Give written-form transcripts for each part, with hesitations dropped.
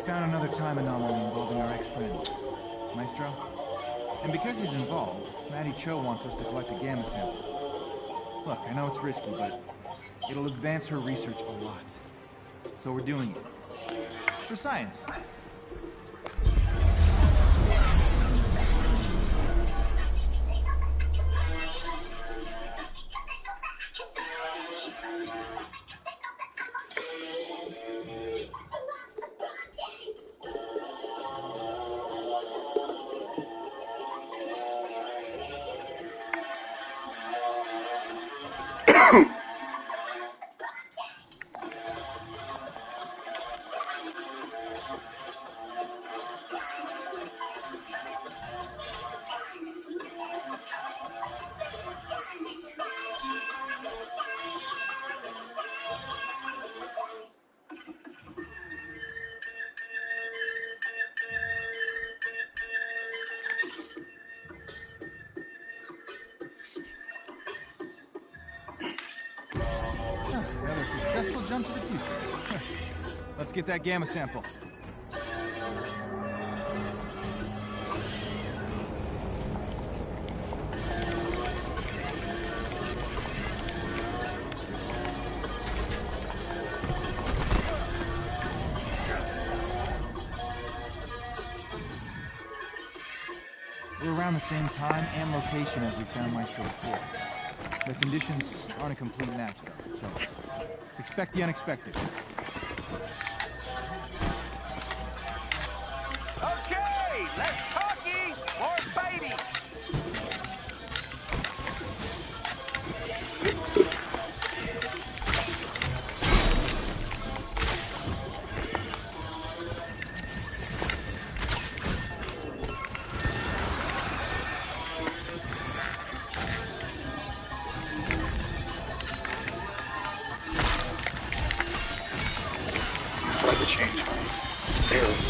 found another time anomaly involving our ex-friend, Maestro. And because he's involved, Matty Cho wants us to collect a gamma sample. Look, I know it's risky, but it'll advance her research a lot. So we're doing it. For science. Another successful jump to the future. Let's get that gamma sample. We're around the same time and location as we found Maestro before. The conditions aren't a complete match, though, so expect the unexpected. Okay, less talky, more bitey. I like the change. Arrows.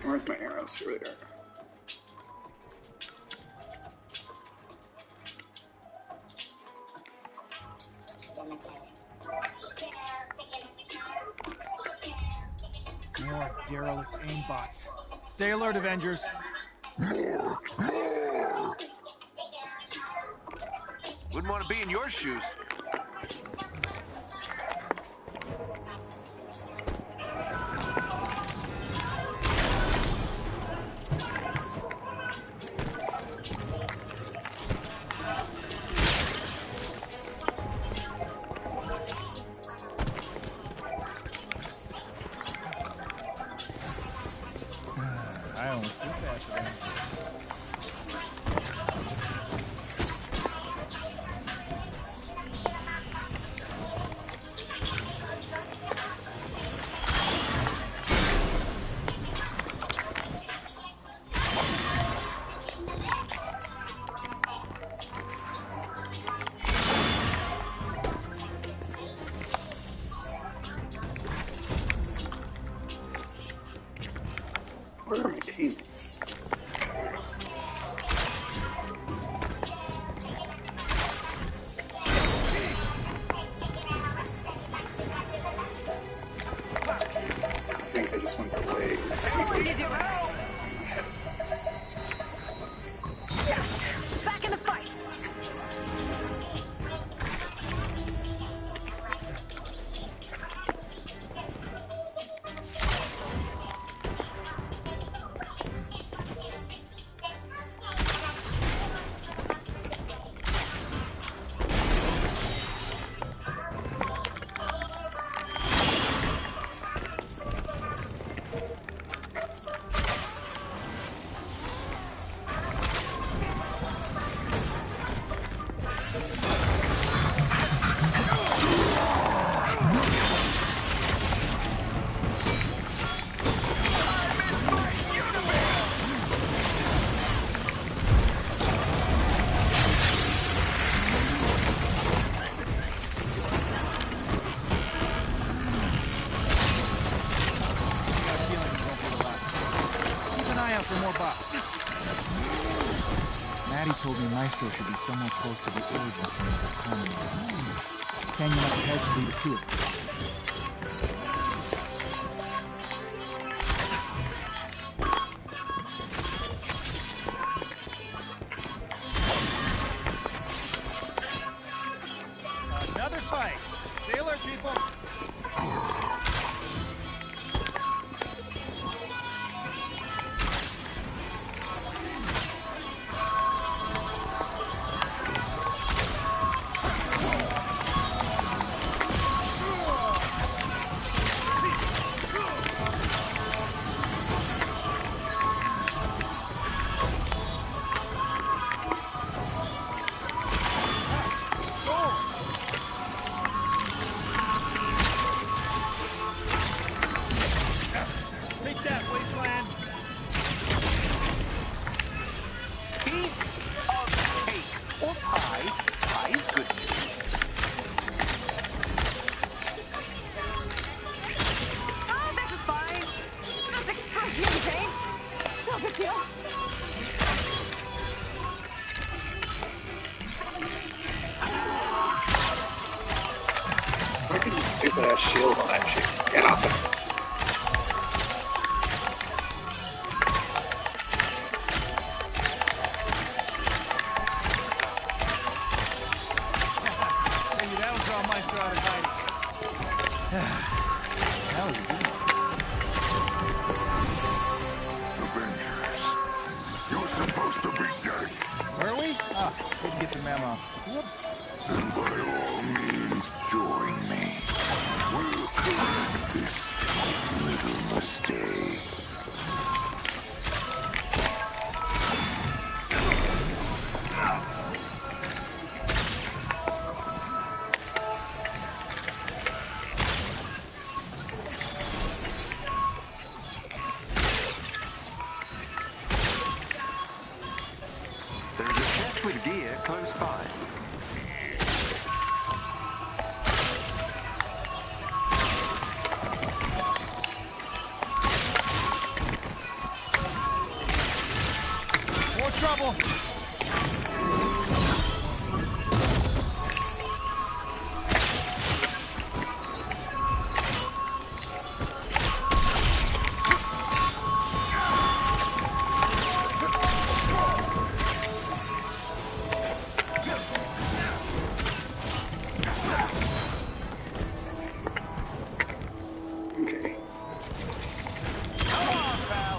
Where's my arrows? Here they are. More derelict aimbots. Stay alert, Avengers. Wouldn't want to be in your shoes. I almost feel bad for them. Where are my teammates? I think I just went the way next. Back in the fight. out for more bops. Maddie told me Maestro should be somewhere close to the origin point of the common. Canyon up ahead should lead us to it. Another fight. Stay alert, people. Take that, Wasteland. Piece of cake or pie. Pie is good news. Oh, this is fine. Just explosive paint. No big deal. Fucking stupid ass shield on that shit. Get off it. Maybe that'll draw Maestro out of hiding. That was good. Avengers, you're supposed to be dead. Were we? Ah, didn't get the memo. Whoop. And by all means, join me. We'll correct this little mistake. There's a chest with gear close by. More trouble. Okay. Come on, pal.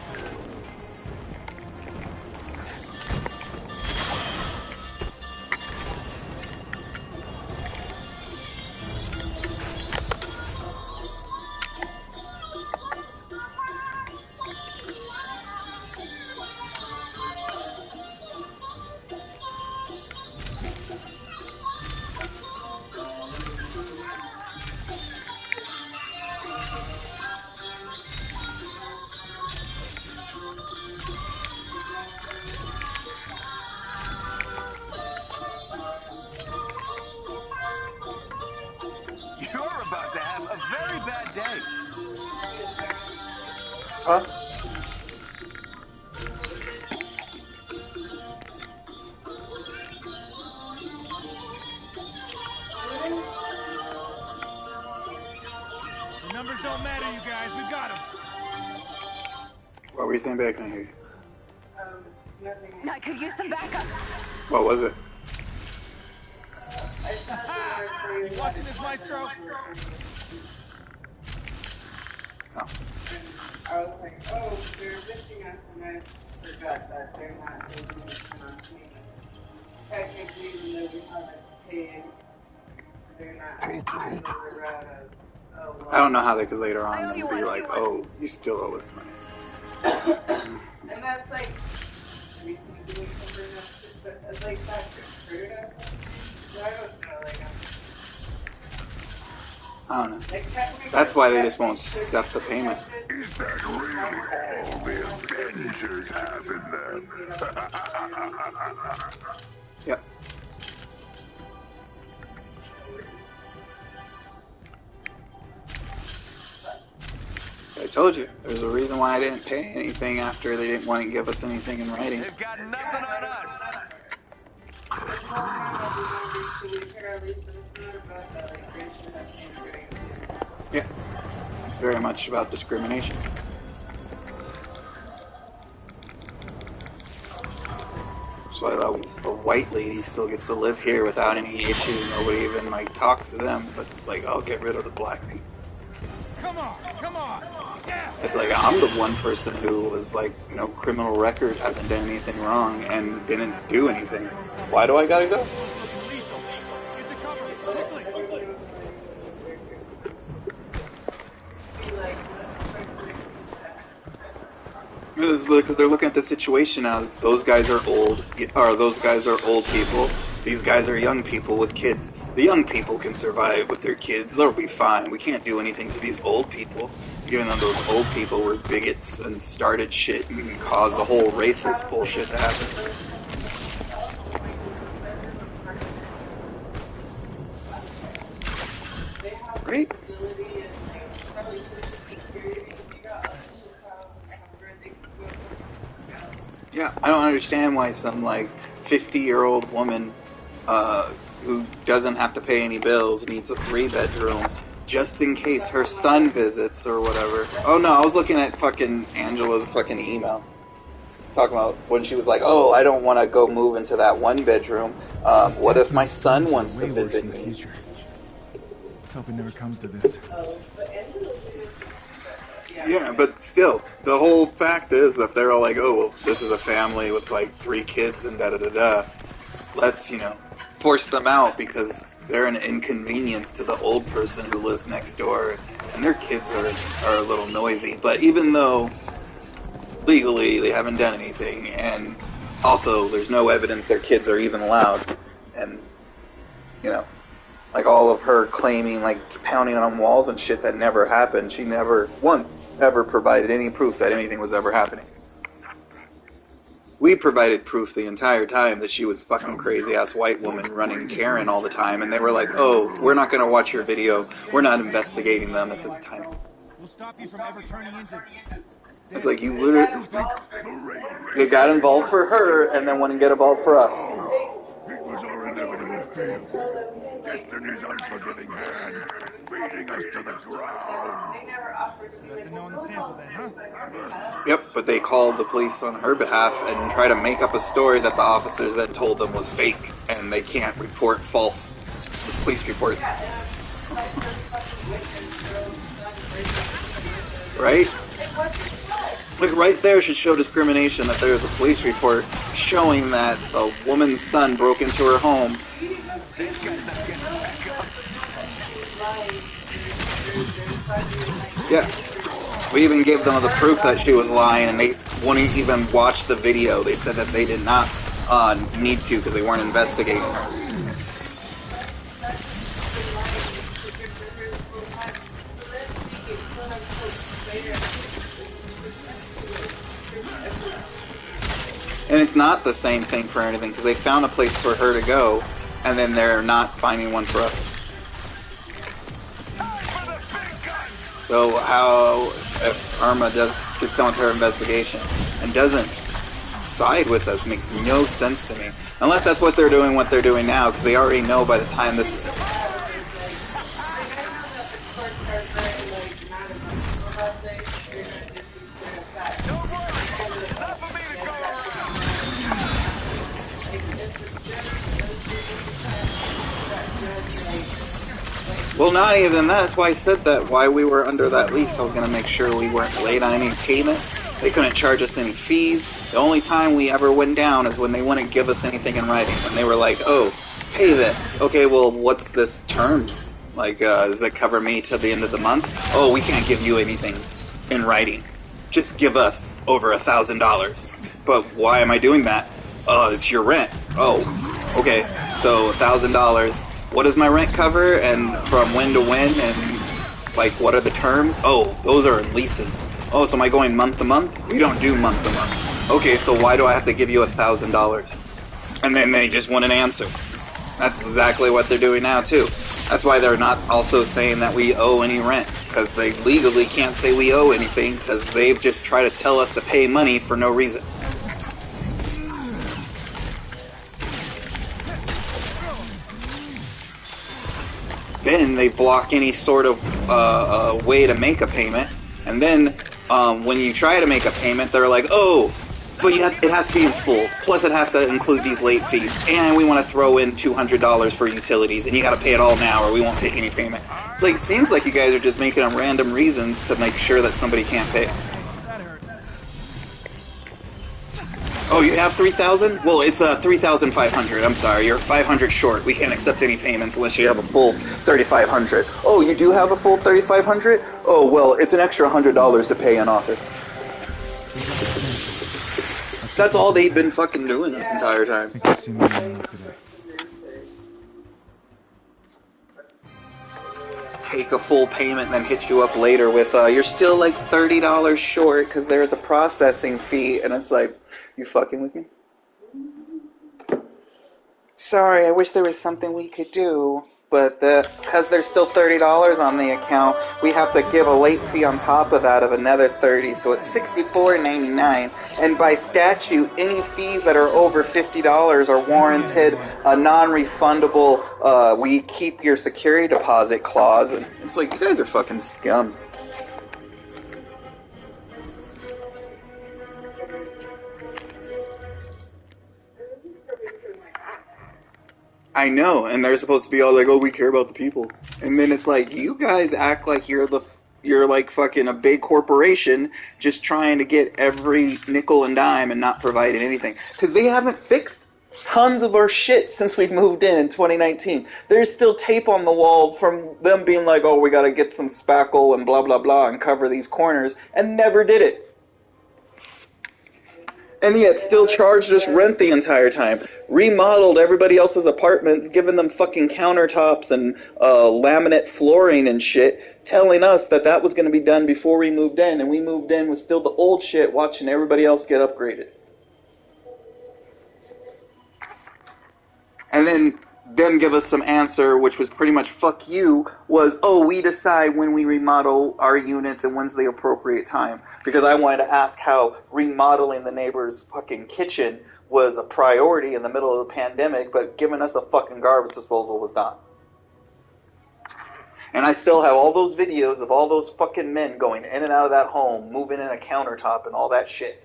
You're about to have a very bad day. Huh? The numbers don't matter, you guys. We got him. What were you saying back in here? I could use some backup. What was it? You watching this, Maestro? Oh. I was like, oh, they're missing us, and I forgot that they're not doing this on payment. Technically, even though we haven't paid, they're not paying the route of, oh, well. I don't know how they could later on then be like, oh, you still owe us money. And that's like, have you seen the movie Conversion? But it's like that triggered us. So I don't know, like, I don't know. like technically, That's why they just won't accept the payment. Is that really all the Avengers have in them? Yep. told you. There's a reason why I didn't pay anything after they didn't want to give us anything in writing. They've got nothing on us. Yeah, it's very much about discrimination. That's why the white lady still gets to live here without any issue. Nobody even like talks to them, but it's like, oh, get rid of the black people. Come on, come on. Yeah. It's like, I'm the one person who was like, no criminal record, hasn't done anything wrong, and didn't do anything. Why do I gotta go? Get to cover. Quickly. It's because they're looking at the situation as those guys are old, or those guys are old people. These guys are young people with kids. The young people can survive with their kids. They'll be fine. We can't do anything to these old people. Even though those old people were bigots and started shit and caused a whole racist bullshit to happen. Great. Yeah, I don't understand why some like 50-year-old woman who doesn't have to pay any bills needs a 3-bedroom just in case her son visits or whatever. Oh no, I was looking at fucking Angela's fucking email. Talking about when she was like, oh, I don't want to go move into that 1-bedroom. What if my son wants to visit me? Let's hope it never comes to this. Yeah, but still, the whole fact is that they're all like, oh, well, this is a family with like 3 kids and da-da-da-da. Let's, force them out because they're an inconvenience to the old person who lives next door, and their kids are a little noisy. But even though legally they haven't done anything, and also there's no evidence their kids are even loud, and, like all of her claiming, like pounding on walls and shit that never happened, she never once ever provided any proof that anything was ever happening. We provided proof the entire time that she was a fucking crazy-ass white woman running Karen all the time, and they were like, oh, we're not going to watch your video. We're not investigating them at this time. We'll stop you from ever turning into... It's like, you literally... They got involved for her, and then wouldn't get involved for us. It was our inevitable fate. Destiny's unforgiving hand, beating us to the ground. That's a no on the sample then, huh? Yep, but they called the police on her behalf and tried to make up a story that the officers then told them was fake, and they can't report false police reports. Right? Like, right there should show discrimination that there's a police report showing that the woman's son broke into her home. Yeah. We even gave them the proof that she was lying, and they wouldn't even watch the video. They said that they did not need to because they weren't investigating her. And it's not the same thing for anything, because they found a place for her to go, and then they're not finding one for us. So how, if Irma gets done with her investigation and doesn't side with us, makes no sense to me. Unless that's what they're doing now, because they already know by the time this... Well, not even that. That's why I said that. Why we were under that lease. I was going to make sure we weren't late on any payments. They couldn't charge us any fees. The only time we ever went down is when they wouldn't give us anything in writing. When they were like, oh, pay this. Okay, well, what's this terms? Like, does it cover me to the end of the month? Oh, we can't give you anything in writing. Just give us over $1,000. But why am I doing that? It's your rent. Oh, okay. So $1,000. What does my rent cover, and from when to when, and like what are the terms? Oh, those are leases. Oh, so am I going month to month? We don't do month to month. Okay, so why do I have to give you $1,000? And then they just wouldn't answer. That's exactly what they're doing now too. That's why they're not also saying that we owe any rent, because they legally can't say we owe anything, because they've just tried to tell us to pay money for no reason. Then they block any sort of way to make a payment, and then when you try to make a payment, they're like, oh, but it has to be in full, plus it has to include these late fees, and we want to throw in $200 for utilities, and you got to pay it all now or we won't take any payment. It's like, seems like you guys are just making up random reasons to make sure that somebody can't pay. Oh, you have 3,000? Well, it's 3,500. I'm sorry, you're 500 short. We can't accept any payments unless you have a full 3,500. Oh, you do have a full 3,500? Oh, well, it's an extra $100 to pay in office. That's all they've been fucking doing this entire time. I think I've seen that enough today. Take a full payment and then hit you up later with, you're still like $30 short because there's a processing fee, and it's like, you fucking with me? Sorry, I wish there was something we could do, but because there's still $30 on the account, we have to give a late fee on top of that of another $30, so it's $64.99. And by statute, any fees that are over $50 are warranted a non-refundable, we keep your security deposit clause. And it's like, you guys are fucking scum. I know, and they're supposed to be all like, oh, we care about the people. And then it's like, you guys act like you're like fucking a big corporation just trying to get every nickel and dime and not providing anything. Because they haven't fixed tons of our shit since we've moved in 2019. There's still tape on the wall from them being like, oh, we gotta get some spackle and blah, blah, blah and cover these corners, and never did it. And yet still charged us rent the entire time. Remodeled everybody else's apartments, giving them fucking countertops and laminate flooring and shit, telling us that that was going to be done before we moved in, and we moved in with still the old shit, watching everybody else get upgraded. And then give us some answer, which was pretty much fuck you, was, oh, we decide when we remodel our units and when's the appropriate time. Because I wanted to ask how remodeling the neighbor's fucking kitchen was a priority in the middle of the pandemic, but giving us a fucking garbage disposal was not. And I still have all those videos of all those fucking men going in and out of that home, moving in a countertop and all that shit.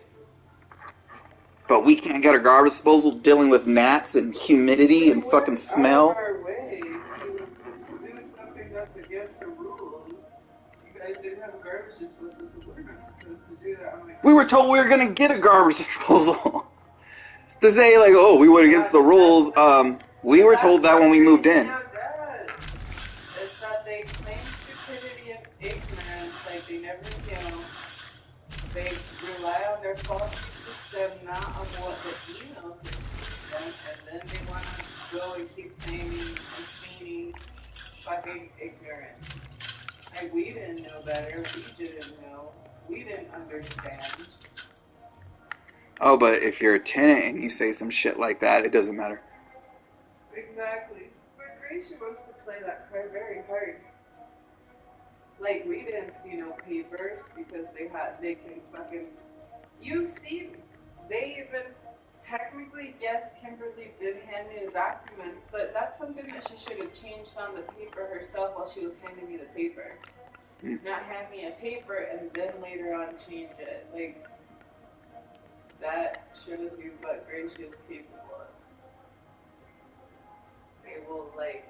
But we can't get our garbage disposal dealing with gnats and humidity and fucking smell. Our way to do something that's against the rules. You guys didn't have a garbage disposal, so we're not supposed to do that. I'm like, We were told we were gonna get a garbage disposal. To say like, oh, we went against the rules. We were told that when we moved in. It's that they claim stupidity and ignorance, like they never, they rely on their faulty system, not on what the emails were teaching them, and then they want to go and keep claiming and feigning fucking ignorance. Like, we didn't know better, we didn't know, we didn't understand. Oh, but if you're a tenant and you say some shit like that, it doesn't matter. Exactly. But Gracie wants to play that card very hard. Like, we didn't see no papers because they can fucking, you've seen, they even, technically, yes, Kimberly did hand me the documents, but that's something that she should have changed on the paper herself while she was handing me the paper. Not hand me a paper and then later on change it. Like, that shows you what Gracie is capable of. They will, like...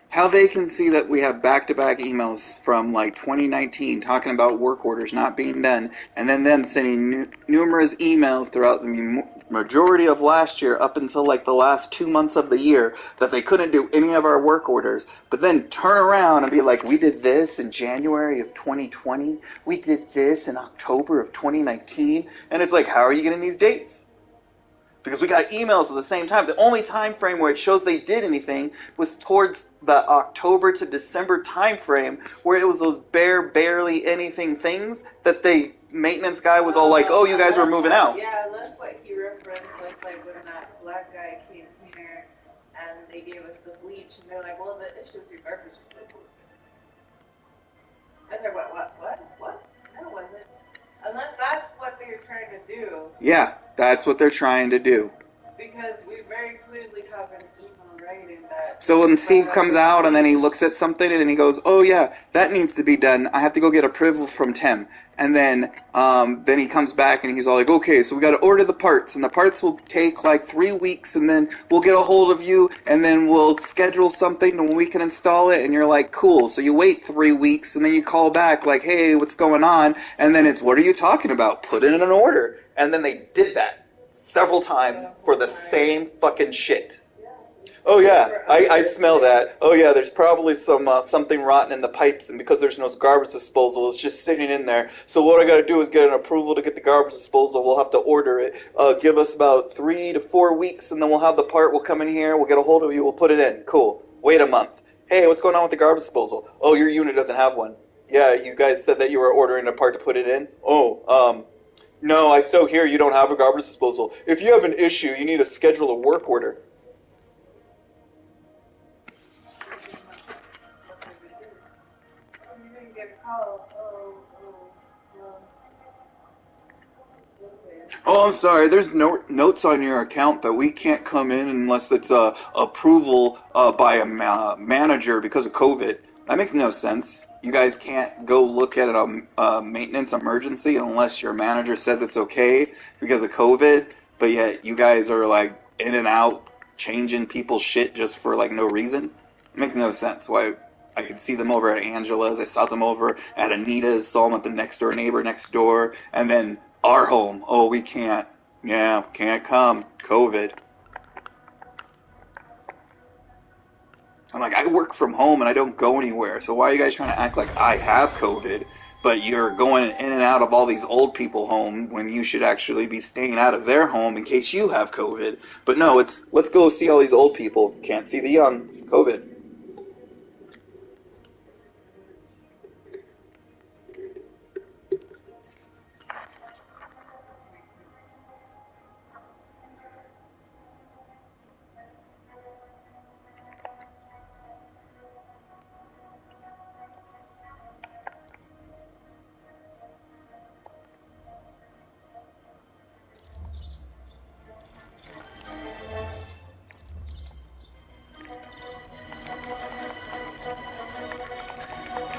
How they can see that we have back-to-back emails from, like, 2019 talking about work orders not being done, and then them sending numerous emails throughout the majority of last year up until, like, the last 2 months of the year that they couldn't do any of our work orders, but then turn around and be like, we did this in January of 2020, we did this in October of 2019, and it's like, how are you getting these dates? Because we got emails at the same time. The only time frame where it shows they did anything was towards the October to December time frame, where it was those barely anything things that the maintenance guy was all like, oh, you guys were moving out. Yeah, that's what he referenced. That's like when that black guy came here and they gave us the bleach, and they're like, well, the issue with your garbage disposal is fixed. I said, what? No, it wasn't. Unless that's what they're trying to do. Yeah, that's what they're trying to do. Because we very clearly have an email writing that... So when Steve comes out and then he looks at something and he goes, oh yeah, that needs to be done. I have to go get approval from Tim. And then he comes back and he's all like, okay, so we got to order the parts. And the parts will take like 3 weeks and then we'll get a hold of you and then we'll schedule something and we can install it. And you're like, cool. So you wait 3 weeks and then you call back like, hey, what's going on? And then it's, what are you talking about? Put in an order. And then they did that several times for the same fucking shit. Oh yeah, I smell that. Oh yeah, there's probably something rotten in the pipes, and because there's no garbage disposal, it's just sitting in there. So what I got to do is get an approval to get the garbage disposal. We'll have to order it. Give us about 3 to 4 weeks, and then we'll have the part. We'll come in here. We'll get a hold of you. We'll put it in. Cool. Wait a month. Hey, what's going on with the garbage disposal? Oh, your unit doesn't have one. Yeah, you guys said that you were ordering a part to put it in. Oh, no, I still hear you don't have a garbage disposal. If you have an issue, you need to schedule a work order. Oh, I'm sorry. There's no notes on your account that we can't come in unless it's approval by a manager because of COVID. That makes no sense. You guys can't go look at a maintenance emergency unless your manager says it's okay because of COVID. But yet you guys are like in and out changing people's shit just for like no reason. It makes no sense. Why? I could see them over at Angela's. I saw them over at Anita's. Saw them at the next door neighbor next door, and then our home. Oh, we can't. Yeah, can't come. COVID. I'm like, I work from home and I don't go anywhere. So why are you guys trying to act like I have COVID, but you're going in and out of all these old people home when you should actually be staying out of their home in case you have COVID? But no, it's let's go see all these old people. Can't see the young. COVID.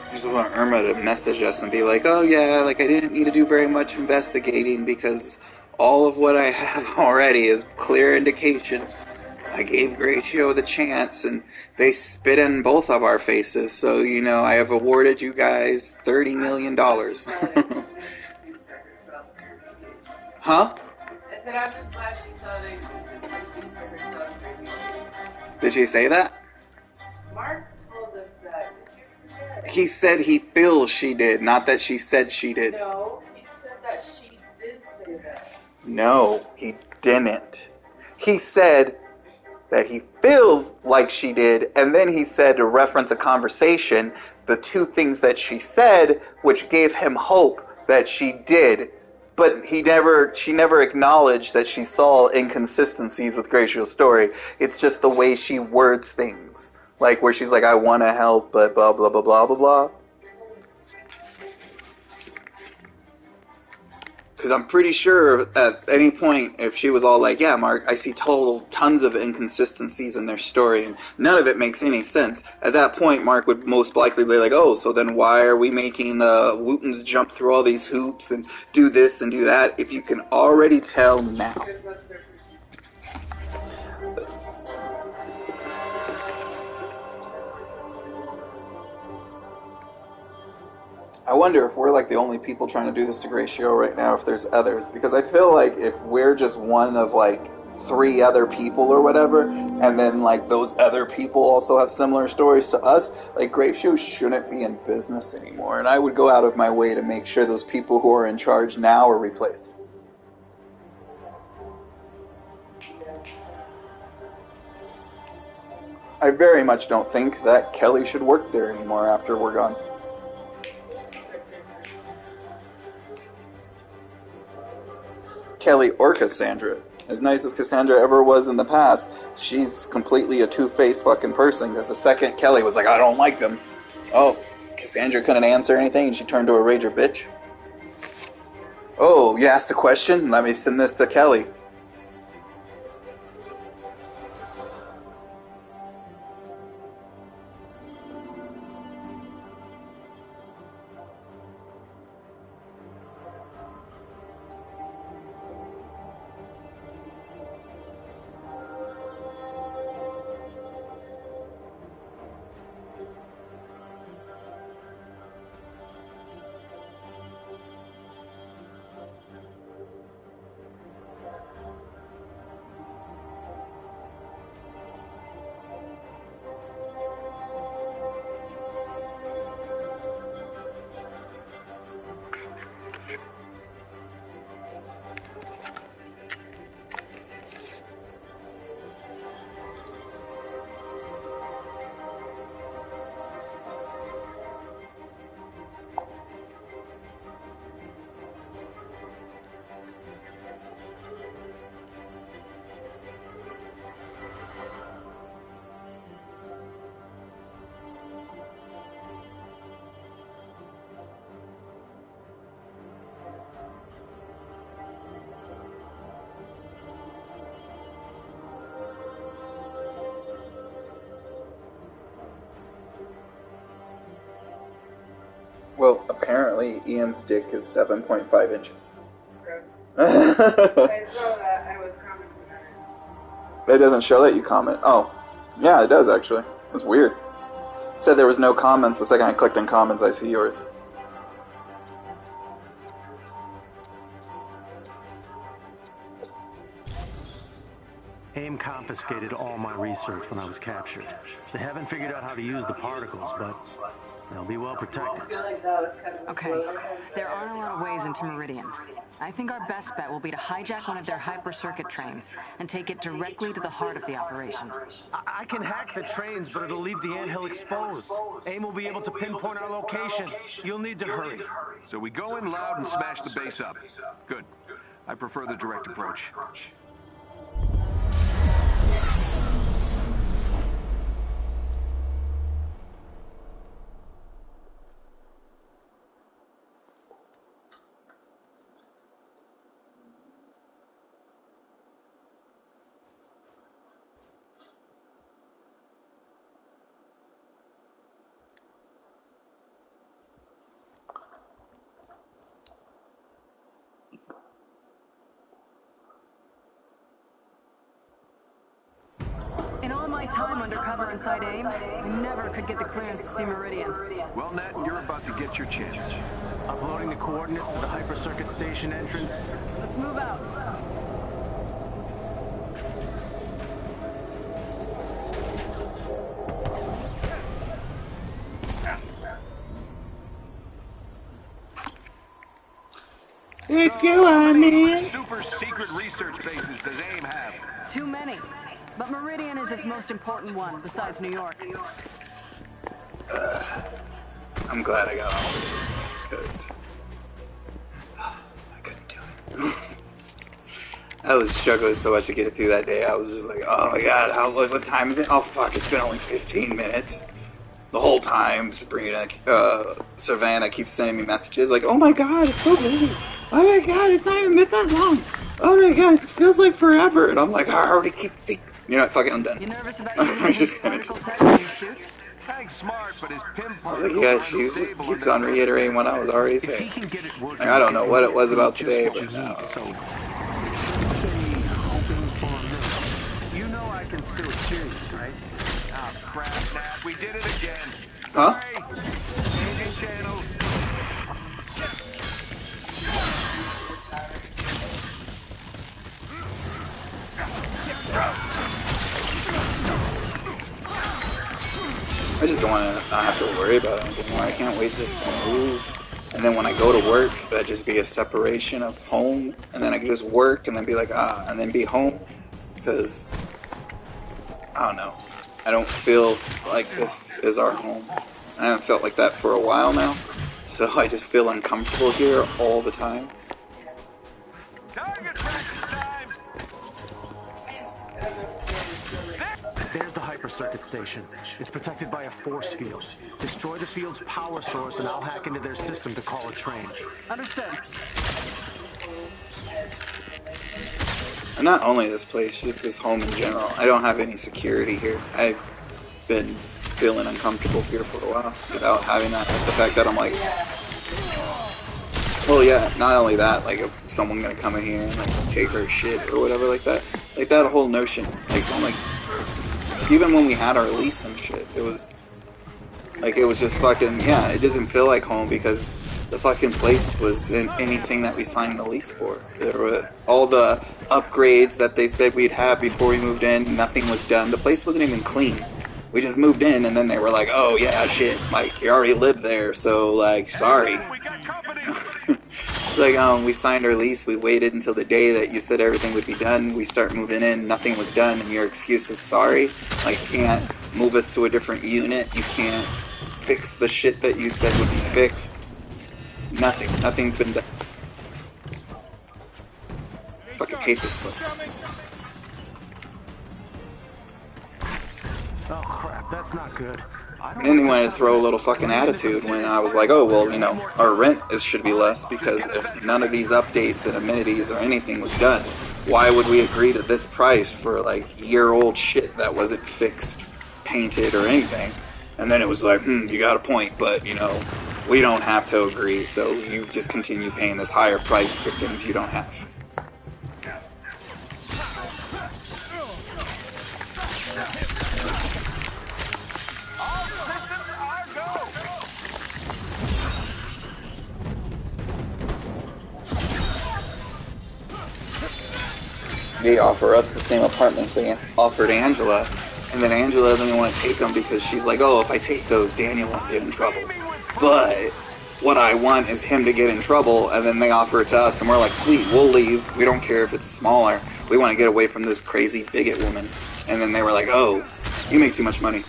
I just want Irma to message us and be like, oh yeah, like I didn't need to do very much investigating because all of what I have already is clear indication. I gave Gratio the chance and they spit in both of our faces, so you know I have awarded you guys $30 million. Huh? I said I'm just glad she saw the consistency for herself. Did she say that? Mark told us that. He said he feels she did, not that she said she did. No, he said that she did say that. No, he didn't. He said that he feels like she did, and then he said to reference a conversation, the two things that she said, which gave him hope that she did. But she never acknowledged that she saw inconsistencies with Gratio's story. It's just the way she words things. Like where she's like, I want to help, but blah, blah, blah, blah, blah, blah. Because I'm pretty sure at any point, if she was all like, yeah, Mark, I see tons of inconsistencies in their story, and none of it makes any sense. At that point, Mark would most likely be like, oh, so then why are we making the Wootons jump through all these hoops and do this and do that, if you can already tell now? I wonder if we're like the only people trying to do this to Gratio right now, if there's others. Because I feel like if we're just one of like 3 other people or whatever, and then like those other people also have similar stories to us, like Gratio shouldn't be in business anymore. And I would go out of my way to make sure those people who are in charge now are replaced. I very much don't think that Kelly should work there anymore after we're gone. Kelly or Cassandra. As nice as Cassandra ever was in the past, she's completely a two-faced fucking person. Because the second Kelly was like, I don't like them. Oh, Cassandra couldn't answer anything and she turned to a rager bitch. Oh, you asked a question? Let me send this to Kelly. Well, apparently Ian's dick is 7.5 inches. Gross. I saw that. I was commenting on it. It doesn't show that you comment. Oh, yeah, it does actually. It's weird. It said there was no comments. The second I clicked on comments, I see yours. AIM confiscated all my research when I was captured. They haven't figured out how to use the particles, but they'll be well I protected. feel like that was kind of a Okay, there aren't a lot of ways into Meridian. I think our best bet will be to hijack one of their hyper-circuit trains and take it directly to the heart of the operation. I can hack the trains, but it'll leave the anthill exposed. AIM will be able to pinpoint our location. You'll need to hurry. So we go in loud and smash the base up. Good. I prefer the direct approach. In all my time undercover inside AIM, I never could get the clearance to see Meridian. Well, Nat, you're about to get your chance. Uploading the coordinates to the hyper-circuit station entrance. Let's move out. Let's go on, man. Super secret research bases does AIM have? Too many. But Meridian is its most important one, besides New York. I'm glad I got home, because I couldn't do it. I was struggling so much to get it through that day. I was just like, oh my god, what time is it? Oh fuck, it's been only 15 minutes. The whole time, Sabrina, Savannah keeps sending me messages like, oh my god, it's so busy. Oh my god, it's not even been that long. Oh my god, it feels like forever. And I'm like, I already keep thinking. You know what, fuck it, I'm done. You nervous about I'm using just his gonna particle tech in your suit? Tag's smart, but his pin I was part. like, yeah, she just keeps on reiterating what I was already If he saying. can get it working, Like, I don't know what it was about just today, what but you no. need, so stay hoping for a miracle. You know I can still cheer you, right? Ah, crap, Nat, we did it again. Huh? Hey, changing channels. I just don't want to not have to worry about it anymore. I can't wait just to move. And then when I go to work, that just be a separation of home. And then I can just work and then be like, and then be home. Because, I don't know. I don't feel like this is our home. I haven't felt like that for a while now. So I just feel uncomfortable here all the time. Target practice time. hyper-circuit station. It's protected by a force field. Destroy the field's power source and I'll hack into their system to call a train. Understand? And not only this place, just this home in general. I don't have any security here. I've been feeling uncomfortable here for a while without having that. Like the fact that I'm like, well, yeah, not only that, like if someone gonna come in here and like take her shit or whatever like that whole notion. Like I'm like, even when we had our lease and shit, it was just fucking, yeah, it doesn't feel like home because the fucking place wasn't anything that we signed the lease for. There were all the upgrades that they said we'd have before we moved in, nothing was done. The place wasn't even clean. We just moved in and then they were like, oh yeah, shit, like you already lived there, so like, sorry. Like, we signed our lease, we waited until the day that you said everything would be done, we start moving in, nothing was done, and your excuse is sorry. Like, you can't move us to a different unit, you can't fix the shit that you said would be fixed. Nothing's been done. Fucking hate this place. Oh crap, that's not good. And then they wanted to throw a little fucking attitude when I was like, oh, well, you know, our rent should be less because if none of these updates and amenities or anything was done, why would we agree to this price for, like, year-old shit that wasn't fixed, painted, or anything? And then it was like, you got a point, but, you know, we don't have to agree, so you just continue paying this higher price for things you don't have. They offer us the same apartments they offered Angela, and then Angela doesn't want to take them because she's like, oh, if I take those, Daniel won't get in trouble. But what I want is him to get in trouble, and then they offer it to us, and we're like, sweet, we'll leave. We don't care if it's smaller. We want to get away from this crazy bigot woman. And then they were like, oh, you make too much money.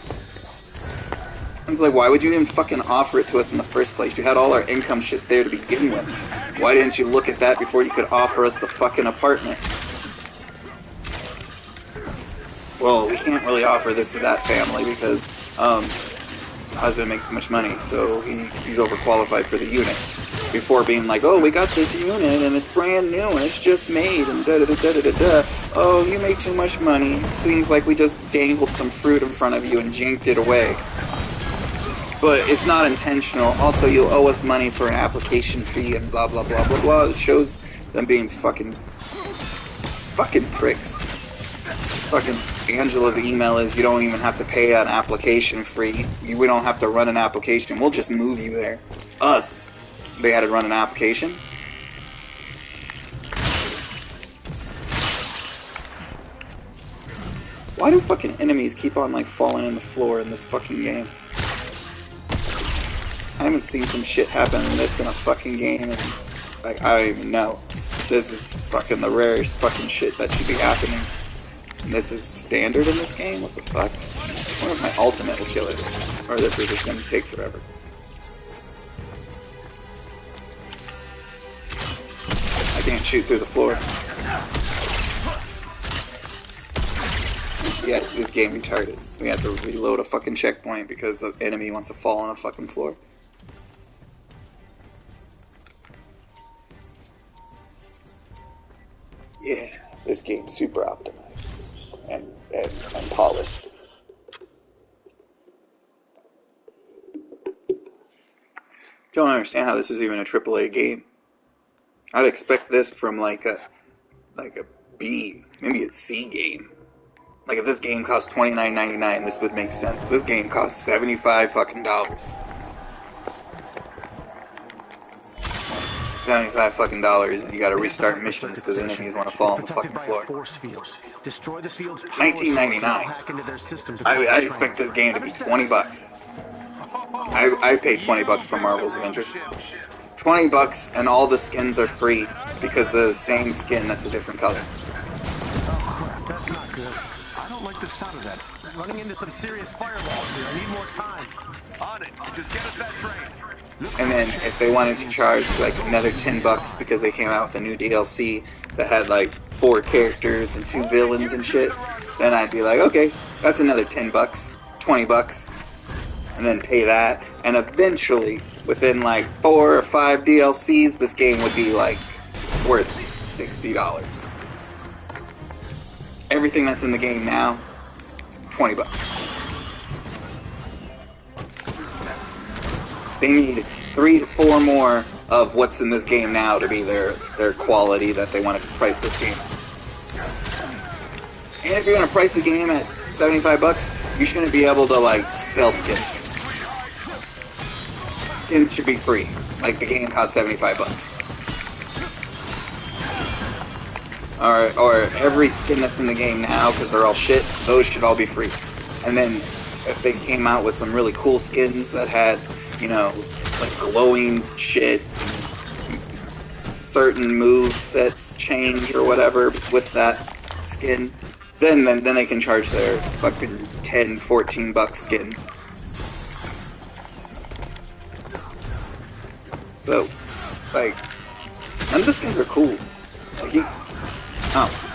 And it's like, why would you even fucking offer it to us in the first place? You had all our income shit there to begin with. Why didn't you look at that before you could offer us the fucking apartment? Well, we can't really offer this to that family because my husband makes so much money, so he's overqualified for the unit. Before being like, oh, we got this unit and it's brand new and it's just made and da-da-da-da-da-da. Oh, you make too much money. Seems like we just dangled some fruit in front of you and jinked it away. But it's not intentional. Also, you owe us money for an application fee and blah, blah, blah, blah, blah. It shows them being fucking pricks. Fucking Angela's email is, you don't even have to pay an application fee. We don't have to run an application. We'll just move you there. Us. They had to run an application. Why do fucking enemies keep on like falling in the floor in this fucking game? I haven't seen some shit happen in this in a fucking game and like I don't even know. This is fucking the rarest fucking shit that should be happening. And this is standard in this game? What the fuck? I wonder if my ultimate will kill it. Or this is just gonna take forever. I can't shoot through the floor. Yeah, this game retarded. We have to reload a fucking checkpoint because the enemy wants to fall on the fucking floor. Yeah, this game's super optimized and polished. Don't understand how this is even a AAA game. I'd expect this from like a B, maybe a C game. Like if this game cost $29.99, this would make sense. This game costs $75 fucking dollars. $75 fucking dollars, and you gotta restart missions because enemies want to fall on the fucking floor. $19.99. I expect this game to be $20. I paid $20 for Marvel's Avengers. $20 and all the skins are free because the same skin that's a different color. Oh crap, that's not good. I don't like the sound of that. Running into some serious firewalls here. I need more time. On it. Just get us that train. And then if they wanted to charge like another $10 because they came out with a new DLC that had like 4 characters and 2 villains and shit, then I'd be like, okay, that's another $10, $20, and then pay that. And eventually, within like 4 or 5 DLCs, this game would be like worth $60. Everything that's in the game now, $20. They need 3 to 4 more of what's in this game now to be their quality that they want to price this game at. And if you're going to price the game at $75, you shouldn't be able to, like, sell skins. Skins should be free. Like, the game costs $75. Or every skin that's in the game now, because they're all shit, those should all be free. And then, if they came out with some really cool skins that had, you know, like glowing shit, certain move sets change or whatever with that skin, then they can charge their fucking $10, $14 skins. So, like, none of the skins are cool. Like, oh.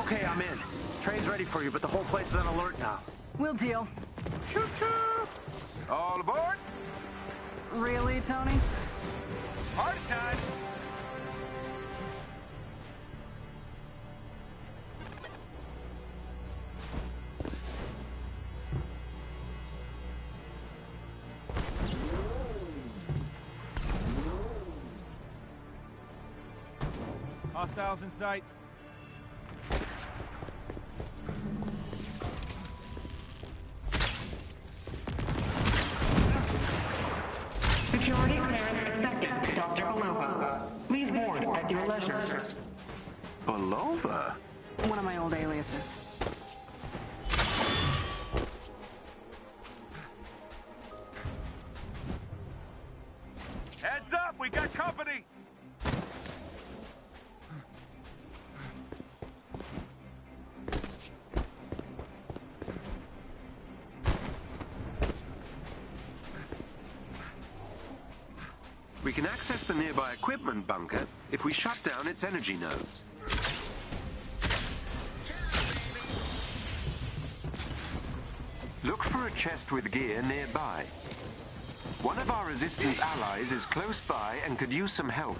Okay, I'm in. Train's ready for you, but the whole place is on alert now. We'll deal. Choo-choo! All aboard? Really, Tony? Party time! Hostiles in sight. Security clearance accepted, Dr. Belova. Please board at your leisure. Belova? One of my old aliases. Heads up, we got company! We can access the nearby equipment bunker if we shut down its energy nodes. Look for a chest with gear nearby. One of our resistance allies is close by and could use some help.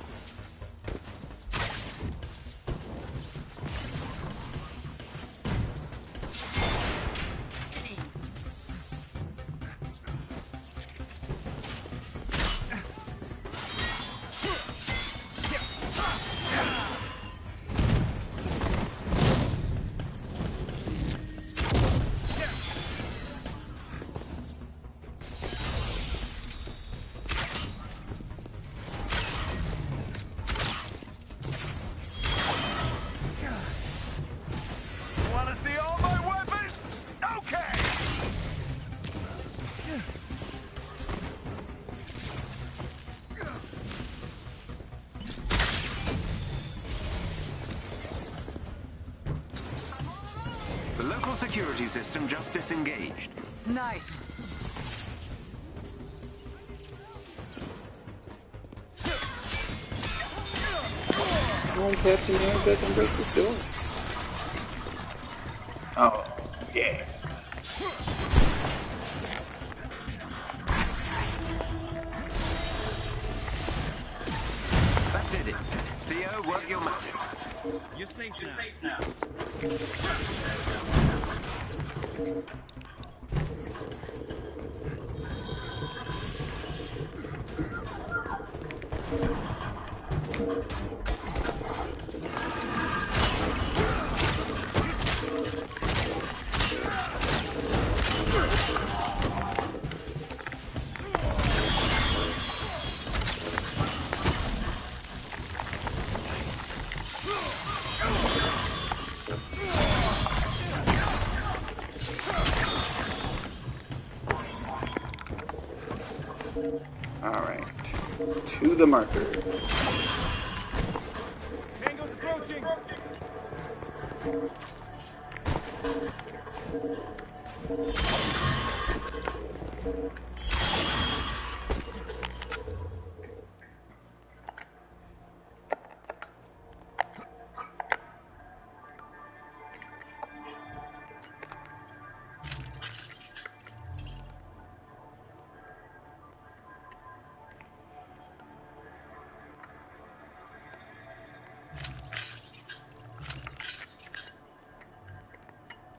The local security system just disengaged. Nice. Come on, Captain America, can break this door. Oh, yeah. That did it. Theo, work your magic. You're safe now. Alright. To the marker. Tango's approaching!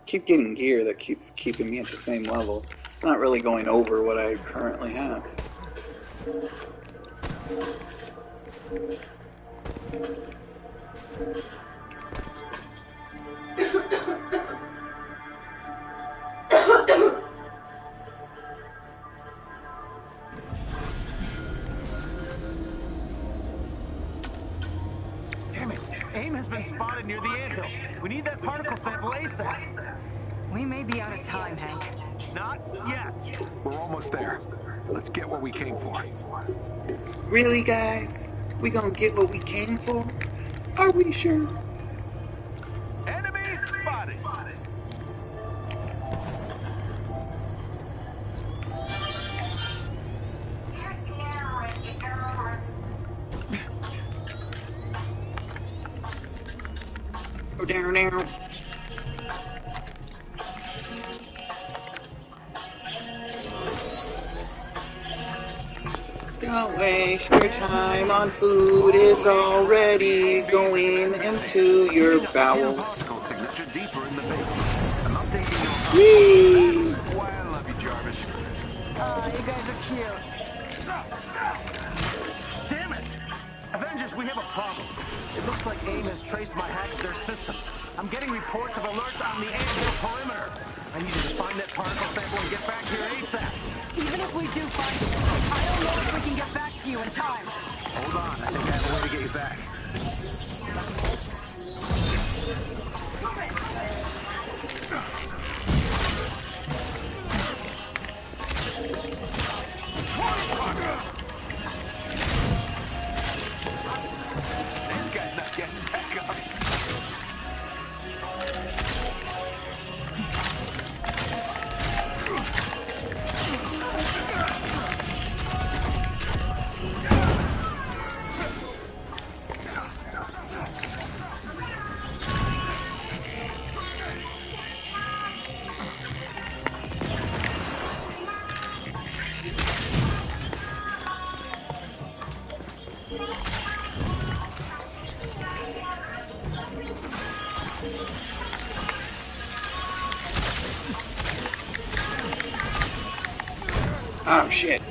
Keep getting gear that keeps keeping me at the same level. It's not really going over what I currently have. Damn it! AIM has been spotted near the anthill. We need that particle sample ASAP. We may be out of time, Hank. Not yet. We're almost there. Let's get what we came for. Really, guys? We gonna get what we came for? Are we sure? Enemy spotted. Go down now. Don't waste your time on food. It's already going into your bowels. Particle signature deeper in the base. I'm updating your... Whee! Why, I love you, Jarvis. You guys are cute. Damn it! Avengers, we have a problem. It looks like AIM has traced my hack to their systems. I'm getting reports of alerts on the anthill perimeter. I need you to find that particle sample and get back here ASAP. Even if we do find it, I don't know if we can get back to you in time. Hold on, I think I have a way to get you back. This guy's not getting back up. Oh shit.